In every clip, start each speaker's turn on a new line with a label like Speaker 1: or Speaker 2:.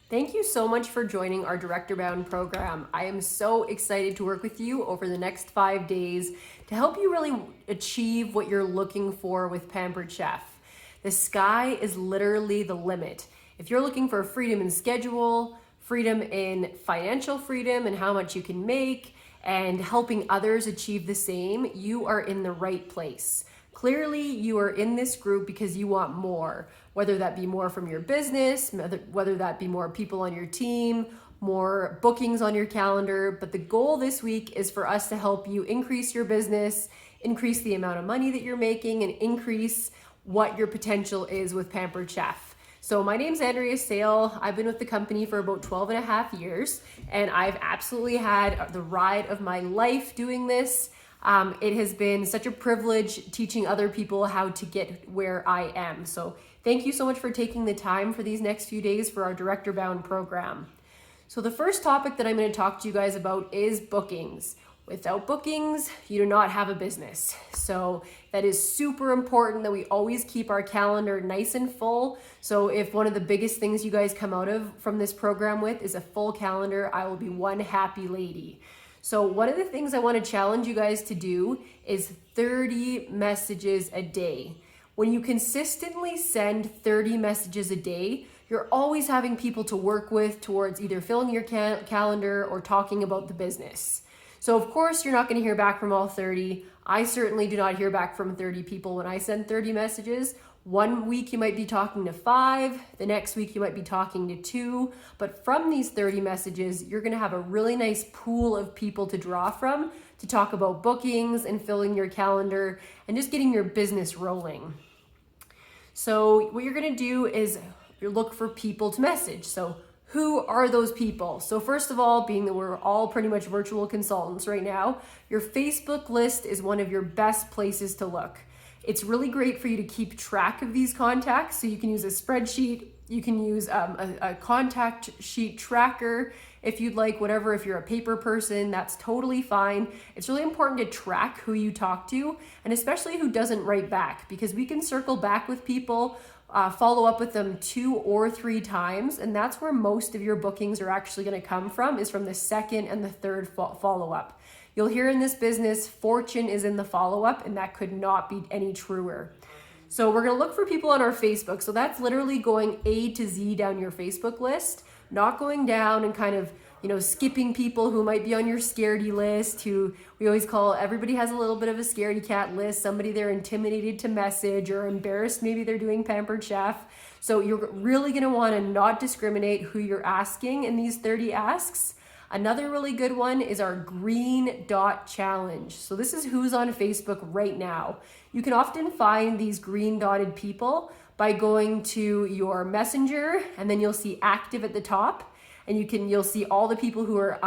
Speaker 1: Thank you so much for joining our Director Bound program. I am so excited to work with you over the next 5 days to help you really achieve what you're looking for with Pampered Chef. The sky is literally the limit. If you're looking for freedom in schedule, freedom in financial freedom and how much you can make, and helping others achieve the same, you are in the right place. Clearly, you are in this group because you want more, whether that be more from your business, whether that be more people on your team, more bookings on your calendar. But the goal this week is for us to help you increase your business, increase the amount of money that you're making, and increase what your potential is with Pampered Chef. So my name's Andrea Sale. I've been with the company for about 12 and a half years, and I've absolutely had the ride of my life doing this. It has been such a privilege teaching other people how to get where I am. So thank you so much for taking the time for these next few days for our Director Bound program. So the first topic that I'm going to talk to you guys about is bookings. Without bookings, you do not have a business. So that is super important that we always keep our calendar nice and full. So if one of the biggest things you guys come out of from this program with is a full calendar, I will be one happy lady. So one of the things I want to challenge you guys to do is 30 messages a day. When you consistently send 30 messages a day, you're always having people to work with towards either filling your calendar or talking about the business. So of course, you're not going to hear back from all 30. I certainly do not hear back from 30 people when I send 30 messages. One week you might be talking to 5, the next week you might be talking to 2, but from these 30 messages, you're gonna have a really nice pool of people to draw from to talk about bookings and filling your calendar and just getting your business rolling. So what you're gonna do is you look for people to message. So who are those people? So first of all, being that we're all pretty much virtual consultants right now, your Facebook list is one of your best places to look. It's really great for you to keep track of these contacts. So you can use a spreadsheet, you can use a contact sheet tracker if you'd like, whatever. If you're a paper person, that's totally fine. It's really important to track who you talk to, and especially who doesn't write back, because we can circle back with people, follow up with them 2 or 3 times, and that's where most of your bookings are actually going to come from, is from the second and the third follow-up. You'll hear in this business, fortune is in the follow-up, and that could not be any truer. So we're gonna look for people on our Facebook. So that's literally going A to Z down your Facebook list, not going down and kind of, skipping people who might be on your scaredy list, who we always call, everybody has a little bit of a scaredy cat list, somebody they're intimidated to message or embarrassed, maybe they're doing Pampered Chef. So you're really gonna wanna not discriminate who you're asking in these 30 asks. Another really good one is our green dot challenge. So this is who's on Facebook right now. You can often find these green dotted people by going to your messenger, and then you'll see active at the top, and you'll see all the people who are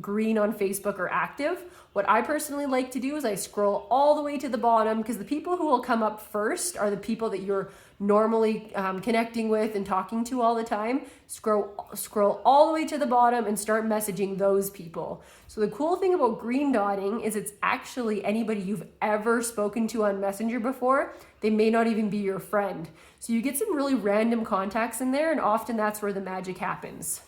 Speaker 1: green on Facebook are active. What I personally like to do is I scroll all the way to the bottom, because the people who will come up first are the people that you're normally connecting with and talking to all the time. Scroll all the way to the bottom and start messaging those people. So the cool thing about green dotting is it's actually anybody you've ever spoken to on Messenger before. They may not even be your friend. So you get some really random contacts in there, and often that's where the magic happens.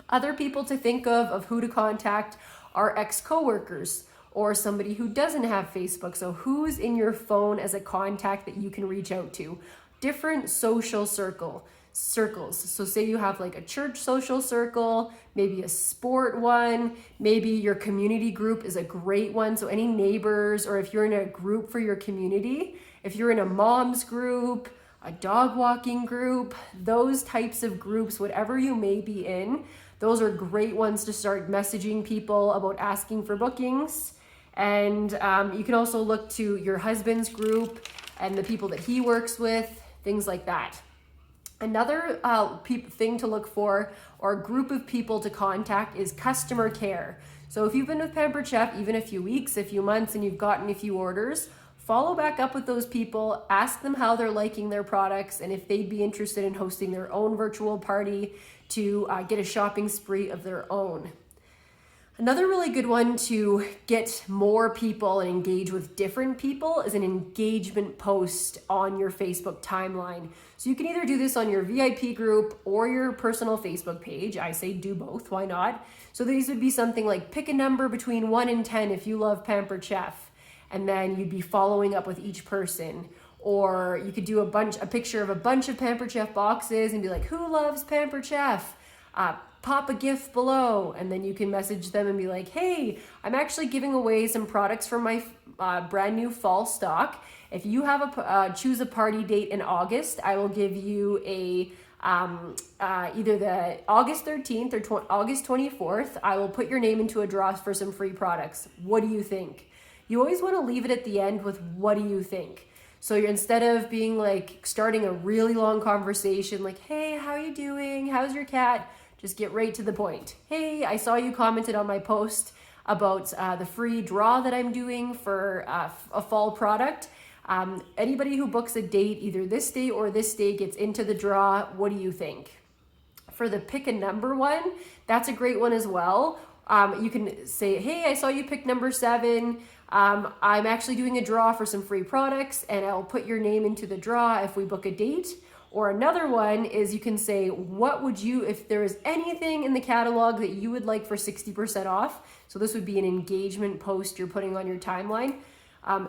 Speaker 1: Other people to think of who to contact are ex-coworkers or somebody who doesn't have Facebook. So who's in your phone as a contact that you can reach out to? Different social circles. So say you have like a church social circle, maybe a sport one, maybe your community group is a great one. So any neighbors, or if you're in a group for your community, if you're in a mom's group, a dog walking group, those types of groups, whatever you may be in, those are great ones to start messaging people about asking for bookings. And you can also look to your husband's group and the people that he works with, things like that. Another thing to look for, or group of people to contact, is customer care. So if you've been with Pampered Chef even a few weeks, a few months, and you've gotten a few orders, follow back up with those people, ask them how they're liking their products, and if they'd be interested in hosting their own virtual party to get a shopping spree of their own. Another really good one to get more people and engage with different people is an engagement post on your Facebook timeline. So you can either do this on your VIP group or your personal Facebook page. I say do both, why not? So these would be something like pick a number between 1 and 10 if you love Pampered Chef, and then you'd be following up with each person. Or you could do a picture of a bunch of Pampered Chef boxes and be like, who loves Pampered Chef? Pop a gift below, and then you can message them and be like, hey, I'm actually giving away some products from my brand new fall stock. If you have choose a party date in August, I will give you a either the August 13th or August 24th. I will put your name into a draw for some free products. What do you think? You always want to leave it at the end with what do you think? So instead of being like starting a really long conversation like, hey, how are you doing? How's your cat? Just get right to the point. Hey, I saw you commented on my post about the free draw that I'm doing for a fall product. Anybody who books a date, either this day or this day, gets into the draw. What do you think? For the pick a number one, that's a great one as well. You can say, hey, I saw you pick number 7. I'm actually doing a draw for some free products, and I'll put your name into the draw if we book a date. Or another one is you can say, what would you, if there is anything in the catalog that you would like for 60% off, so this would be an engagement post you're putting on your timeline.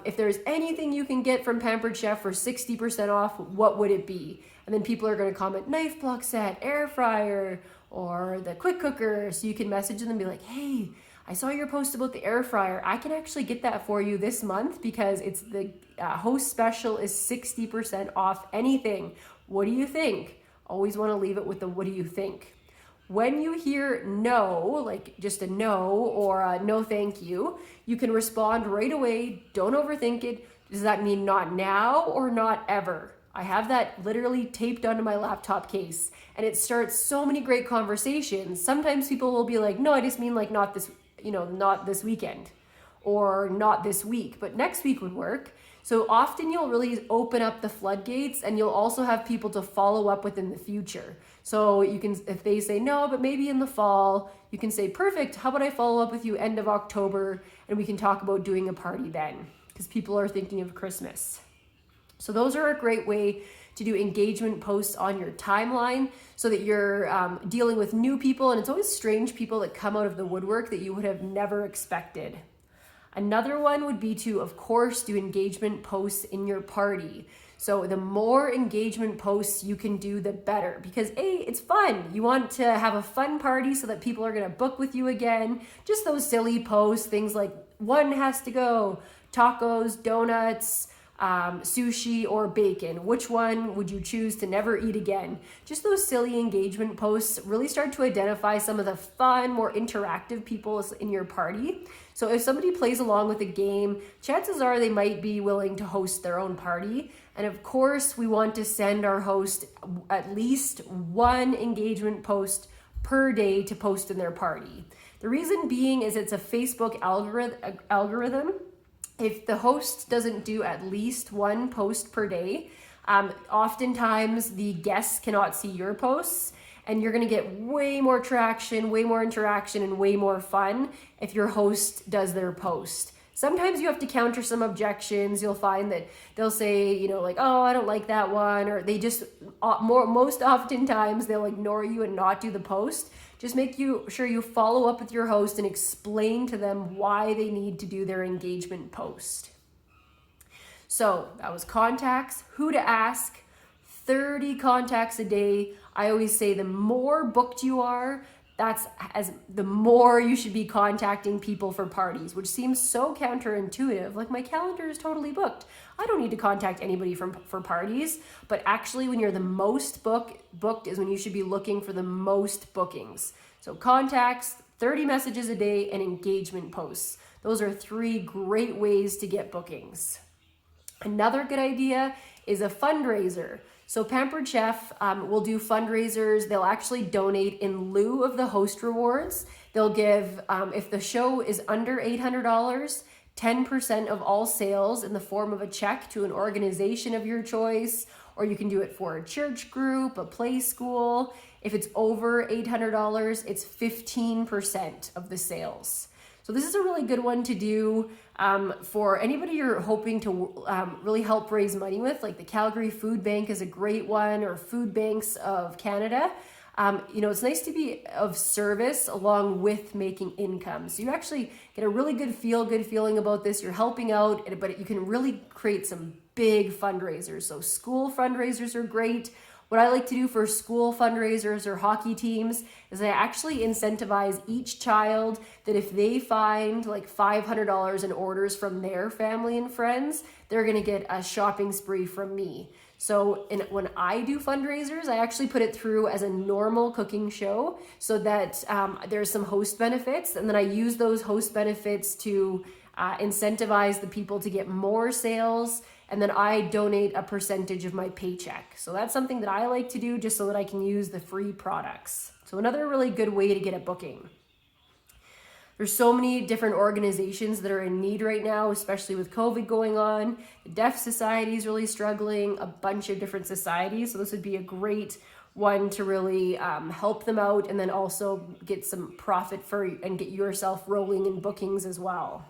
Speaker 1: If there's anything you can get from Pampered Chef for 60% off, what would it be? And then people are going to comment knife block set, air fryer, or the quick cooker. So you can message them and be like, hey, I saw your post about the air fryer. I can actually get that for you this month because it's the host special is 60% off anything. What do you think? Always want to leave it with the what do you think? When you hear no, like just a no or a no thank you, you can respond right away. Don't overthink it. Does that mean not now or not ever? I have that literally taped onto my laptop case, and it starts so many great conversations. Sometimes people will be like, no, I just mean like not this, not this weekend or not this week, but next week would work. So often you'll really open up the floodgates, and you'll also have people to follow up with in the future. So you can, if they say no, but maybe in the fall, you can say, perfect, how about I follow up with you end of October and we can talk about doing a party then, because people are thinking of Christmas. So those are a great way to do engagement posts on your timeline so that you're dealing with new people, and it's always strange people that come out of the woodwork that you would have never expected. Another one would be to, of course, do engagement posts in your party. So the more engagement posts you can do, the better, because A, it's fun. You want to have a fun party so that people are going to book with you again. Just those silly posts, things like one has to go, tacos, donuts, sushi, or bacon. Which one would you choose to never eat again? Just those silly engagement posts really start to identify some of the fun, more interactive people in your party. So if somebody plays along with a game, chances are they might be willing to host their own party. And of course, we want to send our host at least one engagement post per day to post in their party. The reason being is it's a Facebook algorithm. If the host doesn't do at least one post per day, oftentimes the guests cannot see your posts, and you're going to get way more traction, way more interaction, and way more fun if your host does their post. Sometimes you have to counter some objections. You'll find that they'll say, like, oh, I don't like that one, or they just, most oftentimes they'll ignore you and not do the post. Just make sure you follow up with your host and explain to them why they need to do their engagement post. So that was contacts, who to ask, 30 contacts a day. I always say the more booked you are, the more you should be contacting people for parties, which seems so counterintuitive. Like, my calendar is totally booked. I don't need to contact anybody for parties. But actually, when you're the most booked is when you should be looking for the most bookings. So contacts, 30 messages a day, and engagement posts. Those are 3 great ways to get bookings. Another good idea is a fundraiser. So Pampered Chef will do fundraisers. They'll actually donate in lieu of the host rewards. They'll give, if the show is under $800, 10% of all sales in the form of a check to an organization of your choice, or you can do it for a church group, a play school. If it's over $800, it's 15% of the sales. So this is a really good one to do for anybody you're hoping to really help raise money with. Like the Calgary Food Bank is a great one, or Food Banks of Canada. It's nice to be of service along with making income. So you actually get a really good feeling about this. You're helping out, but you can really create some big fundraisers. So school fundraisers are great. What I like to do for school fundraisers or hockey teams is I actually incentivize each child that if they find like $500 in orders from their family and friends, they're going to get a shopping spree from me. So when I do fundraisers, I actually put it through as a normal cooking show so that there's some host benefits. And then I use those host benefits to incentivize the people to get more sales. And then I donate a percentage of my paycheck. So that's something that I like to do just so that I can use the free products. So another really good way to get a booking. There's so many different organizations that are in need right now, especially with COVID going on. The Deaf Society is really struggling, a bunch of different societies. So this would be a great one to really help them out, and then also get some profit and get yourself rolling in bookings as well.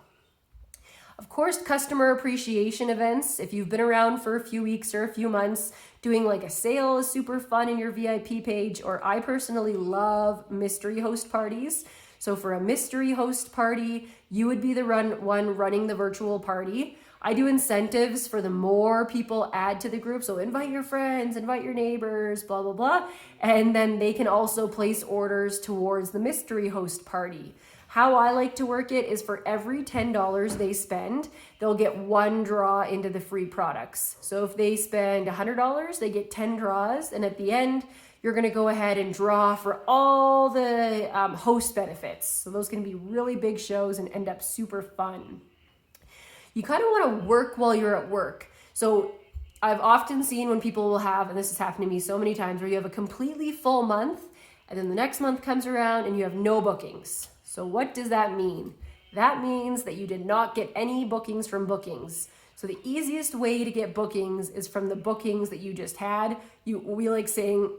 Speaker 1: Of course, customer appreciation events. If you've been around for a few weeks or a few months, doing like a sale is super fun in your VIP page, or I personally love mystery host parties. So for a mystery host party, you would be the one running the virtual party. I do incentives for the more people add to the group. So invite your friends, invite your neighbors, blah, blah, blah. And then they can also place orders towards the mystery host party. How I like to work it is for every $10 they spend, they'll get one draw into the free products. So if they spend $100, they get 10 draws. And at the end, you're going to go ahead and draw for all the host benefits. So those can be really big shows and end up super fun. You kind of want to work while you're at work. So I've often seen when people will have, and this has happened to me so many times, where you have a completely full month and then the next month comes around and you have no bookings. So what does that mean? That means that you did not get any bookings from bookings. So the easiest way to get bookings is from the bookings that you just had. We like saying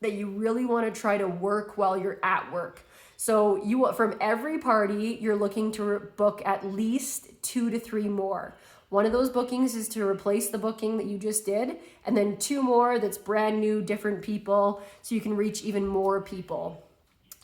Speaker 1: that you really want to try to work while you're at work. So from every party, you're looking to book at least 2 to 3 more. One of those bookings is to replace the booking that you just did, and then 2 more that's brand new, different people, so you can reach even more people.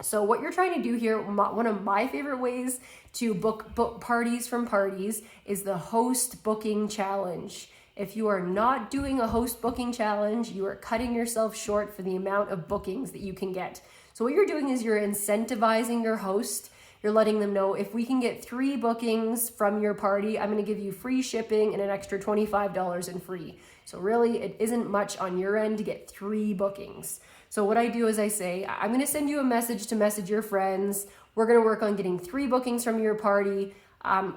Speaker 1: So what you're trying to do here, one of my favorite ways to book parties from parties is the host booking challenge. If you are not doing a host booking challenge, you are cutting yourself short for the amount of bookings that you can get. So what you're doing is you're incentivizing your host. You're letting them know, if we can get 3 bookings from your party, I'm going to give you free shipping and an extra $25 in free. So really, it isn't much on your end to get 3 bookings. So what I do is I say, I'm going to send you a message to message your friends. We're going to work on getting 3 bookings from your party.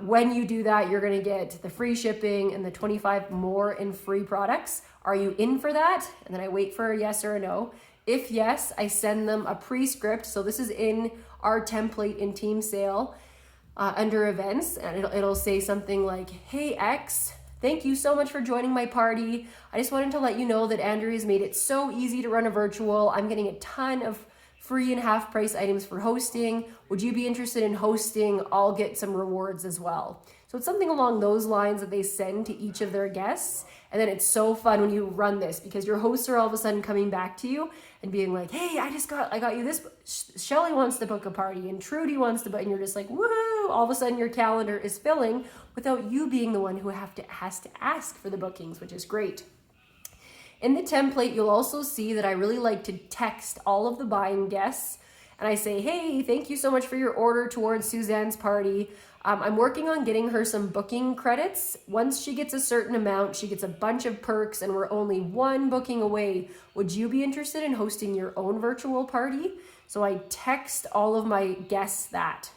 Speaker 1: When you do that, you're going to get the free shipping and the 25 more in free products. Are you in for that? And then I wait for a yes or a no. If yes, I send them a pre-script. So this is in our template in Team Sale under events, and it'll say something like, hey X, thank you so much for joining my party. I just wanted to let you know that Andrea's made it so easy to run a virtual. I'm getting a ton of free and half price items for hosting. Would you be interested in hosting? I'll get some rewards as well. So it's something along those lines that they send to each of their guests. And then it's so fun when you run this, because your hosts are all of a sudden coming back to you and being like, hey, I got you this. Shelly wants to book a party and Trudy wants to book, and you're just like, woohoo. All of a sudden your calendar is filling without you being the one who has to ask for the bookings, which is great. In the template, you'll also see that I really like to text all of the buying guests, and I say, hey, thank you so much for your order towards Suzanne's party. I'm working on getting her some booking credits. Once she gets a certain amount, she gets a bunch of perks, and we're only 1 booking away. Would you be interested in hosting your own virtual party? So I text all of my guests that.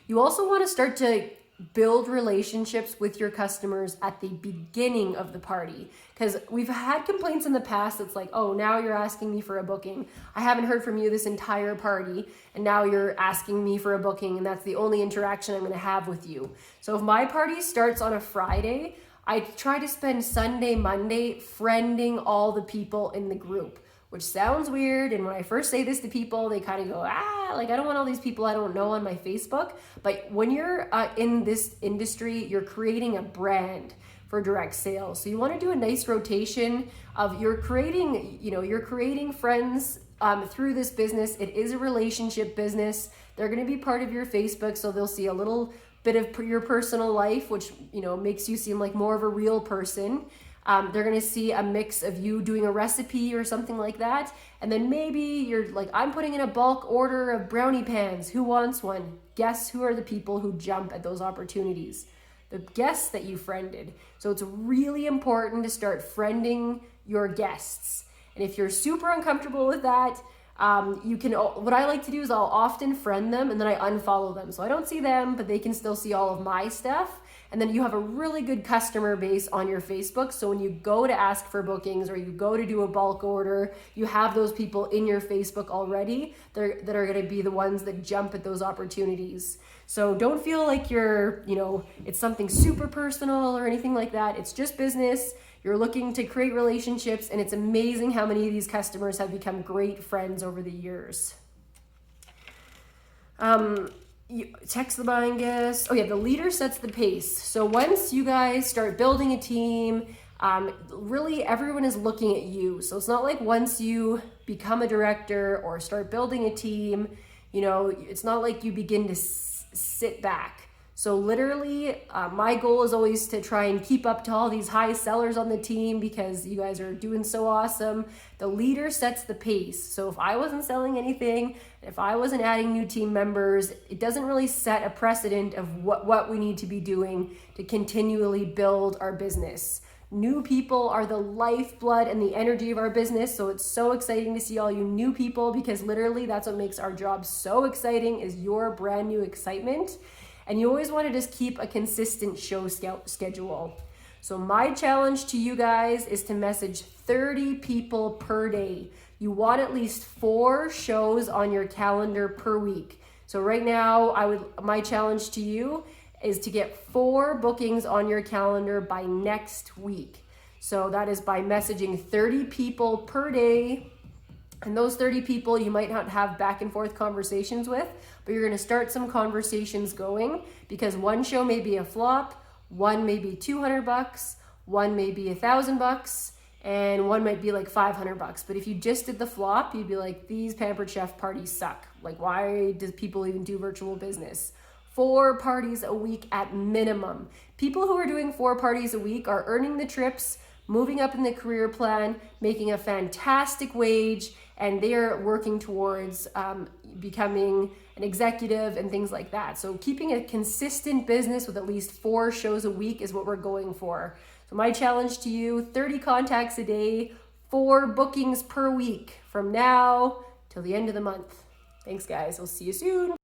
Speaker 1: You also want to start to build relationships with your customers at the beginning of the party, because we've had complaints in the past that's like, oh, now you're asking me for a booking. I haven't heard from you this entire party, and now you're asking me for a booking, and that's the only interaction I'm going to have with you. So if my party starts on a Friday, I try to spend Sunday, Monday friending all the people in the group, which sounds weird. And when I first say this to people, they kind of go, like I don't want all these people I don't know on my Facebook. But when you're in this industry, you're creating a brand for direct sales. So you want to do a nice rotation of you're creating friends through this business. It is a relationship business. They're going to be part of your Facebook, so they'll see a little bit of your personal life, which makes you seem like more of a real person. They're going to see a mix of you doing a recipe or something like that. And then maybe you're like, I'm putting in a bulk order of brownie pans. Who wants one? Guess who are the people who jump at those opportunities? The guests that you friended. So it's really important to start friending your guests. And if you're super uncomfortable with that, what I like to do is I'll often friend them and then I unfollow them. So I don't see them, but they can still see all of my stuff. And then you have a really good customer base on your Facebook. So when you go to ask for bookings or you go to do a bulk order, you have those people in your Facebook already that are going to be the ones that jump at those opportunities. So don't feel like it's something super personal or anything like that. It's just business. You're looking to create relationships, and it's amazing how many of these customers have become great friends over the years. You text the buying guest. Oh yeah, the leader sets the pace. So once you guys start building a team, really everyone is looking at you. So it's not like once you become a director or start building a team, it's not like you begin to sit back. So literally, my goal is always to try and keep up to all these high sellers on the team because you guys are doing so awesome. The leader sets the pace. So if I wasn't selling anything, if I wasn't adding new team members, it doesn't really set a precedent of what we need to be doing to continually build our business. New people are the lifeblood and the energy of our business. So it's so exciting to see all you new people because literally that's what makes our job so exciting is your brand new excitement. And you always want to just keep a consistent show schedule. So my challenge to you guys is to message 30 people per day. You want at least 4 shows on your calendar per week. So right now, my challenge to you is to get 4 bookings on your calendar by next week. So that is by messaging 30 people per day. And those 30 people you might not have back and forth conversations with, but you're going to start some conversations going because one show may be a flop, one may be $200, one may be $1,000, and one might be like $500. But if you just did the flop, you'd be like, these Pampered Chef parties suck. Like, why do people even do virtual business? 4 parties a week at minimum. People who are doing 4 parties a week are earning the trips, moving up in the career plan, making a fantastic wage, and they're working towards becoming an executive and things like that. So keeping a consistent business with at least 4 shows a week is what we're going for. So my challenge to you, 30 contacts a day, 4 bookings per week from now till the end of the month. Thanks guys, we'll see you soon.